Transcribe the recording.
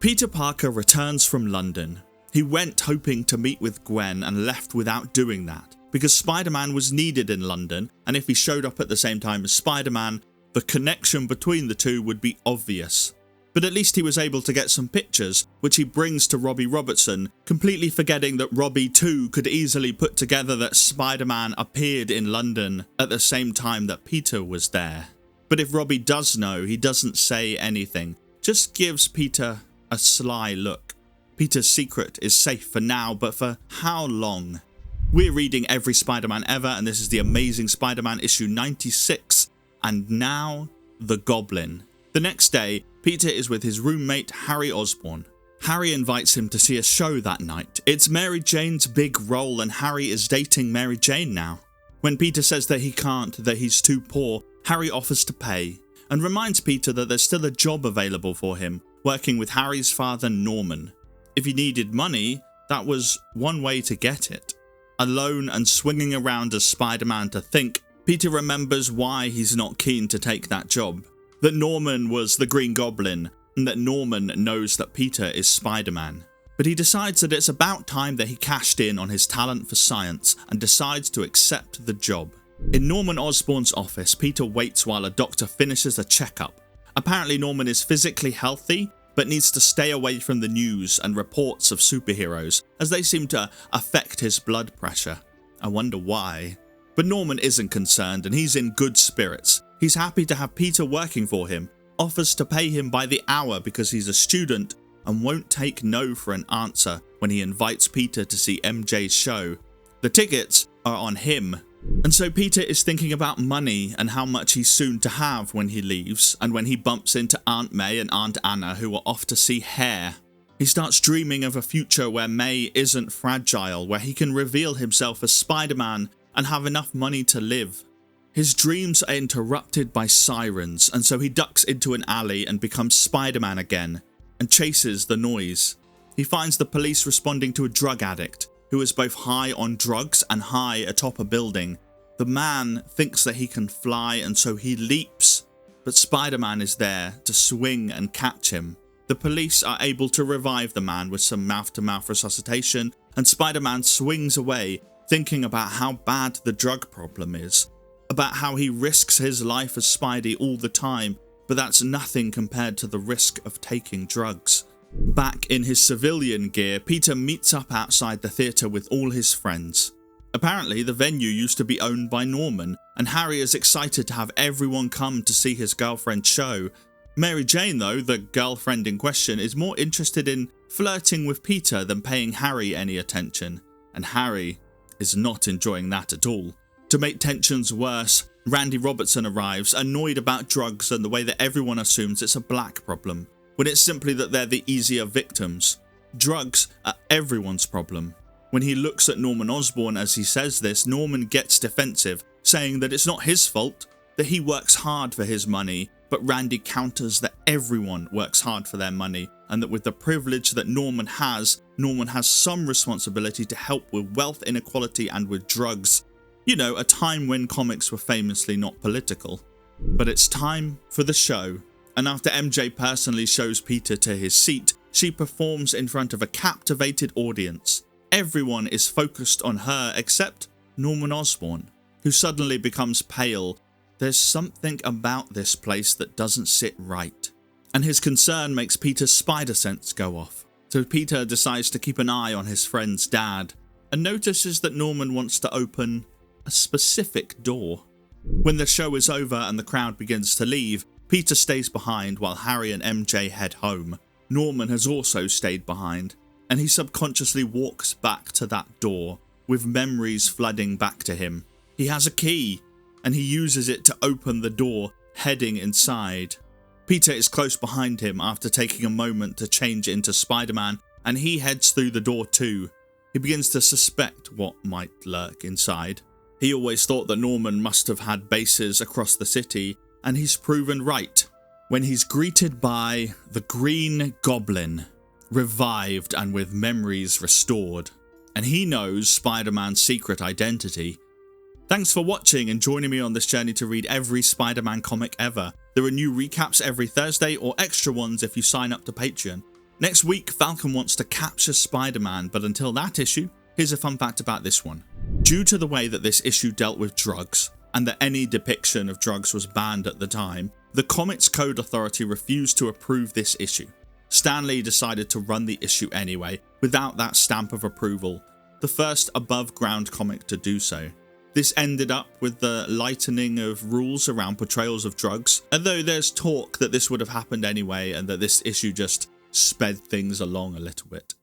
Peter Parker returns from London. He went hoping to meet with Gwen and left without doing that, because Spider-Man was needed in London, and if he showed up at the same time as Spider-Man, the connection between the two would be obvious. But at least he was able to get some pictures, which he brings to Robbie Robertson, completely forgetting that Robbie too could easily put together that Spider-Man appeared in London at the same time that Peter was there. But if Robbie does know, he doesn't say anything, just gives Peter a sly look. Peter's secret is safe for now, but for how long? We're reading every Spider-Man ever, and this is the Amazing Spider-Man issue 96, and now the Goblin. The next day, Peter is with his roommate Harry Osborn. Harry invites him to see a show that night. It's Mary Jane's big role, and Harry is dating Mary Jane now. When Peter says that he can't, that he's too poor, Harry offers to pay, and reminds Peter that there's still a job available for him, working with Harry's father Norman. If he needed money, that was one way to get it. Alone and swinging around as Spider-Man to think, Peter remembers why he's not keen to take that job. That Norman was the Green Goblin, and that Norman knows that Peter is Spider-Man. But he decides that it's about time that he cashed in on his talent for science and decides to accept the job. In Norman Osborn's office, Peter waits while a doctor finishes a checkup. Apparently Norman is physically healthy, but needs to stay away from the news and reports of superheroes, as they seem to affect his blood pressure. I wonder why. But Norman isn't concerned, and he's in good spirits. He's happy to have Peter working for him, offers to pay him by the hour because he's a student, and won't take no for an answer when he invites Peter to see MJ's show. The tickets are on him. And so Peter is thinking about money and how much he's soon to have when he leaves, and when he bumps into Aunt May and Aunt Anna, who are off to see Hair. He starts dreaming of a future where May isn't fragile, where he can reveal himself as Spider-Man and have enough money to live. His dreams are interrupted by sirens, and so he ducks into an alley and becomes Spider-Man again, and chases the noise. He finds the police responding to a drug addict, who is both high on drugs and high atop a building. The man thinks that he can fly, and so he leaps, but Spider-Man is there to swing and catch him. The police are able to revive the man with some mouth-to-mouth resuscitation, and Spider-Man swings away, thinking about how bad the drug problem is, about how he risks his life as Spidey all the time, but that's nothing compared to the risk of taking drugs. Back in his civilian gear, Peter meets up outside the theatre with all his friends. Apparently, the venue used to be owned by Norman, and Harry is excited to have everyone come to see his girlfriend's show. Mary Jane, though, the girlfriend in question, is more interested in flirting with Peter than paying Harry any attention, and Harry is not enjoying that at all. To make tensions worse, Randy Robertson arrives, annoyed about drugs and the way that everyone assumes it's a black problem, when it's simply that they're the easier victims. Drugs are everyone's problem. When he looks at Norman Osborn as he says this, Norman gets defensive, saying that it's not his fault, that he works hard for his money, but Randy counters that everyone works hard for their money, and that with the privilege that Norman has some responsibility to help with wealth inequality and with drugs. You know, a time when comics were famously not political. But it's time for the show, and after MJ personally shows Peter to his seat, she performs in front of a captivated audience. Everyone is focused on her except Norman Osborn, who suddenly becomes pale. There's something about this place that doesn't sit right, and his concern makes Peter's spider sense go off. So Peter decides to keep an eye on his friend's dad, and notices that Norman wants to open a specific door. When the show is over and the crowd begins to leave, Peter stays behind while Harry and MJ head home. Norman has also stayed behind, and he subconsciously walks back to that door, with memories flooding back to him. He has a key, and he uses it to open the door, heading inside. Peter is close behind him after taking a moment to change into Spider-Man, and he heads through the door too. He begins to suspect what might lurk inside. He always thought that Norman must have had bases across the city, and he's proven right when he's greeted by the Green Goblin, revived and with memories restored, and he knows Spider-Man's secret identity. Thanks for watching and joining me on this journey to read every Spider-Man comic ever. There are new recaps every Thursday, or extra ones if you sign up to Patreon. Next week, Falcon wants to capture Spider-Man, but until that issue, here's a fun fact about this one. Due to the way that this issue dealt with drugs, and that any depiction of drugs was banned at the time, the Comics Code Authority refused to approve this issue. Stan Lee decided to run the issue anyway, without that stamp of approval, the first above-ground comic to do so. This ended up with the lightening of rules around portrayals of drugs, although there's talk that this would have happened anyway and that this issue just sped things along a little bit.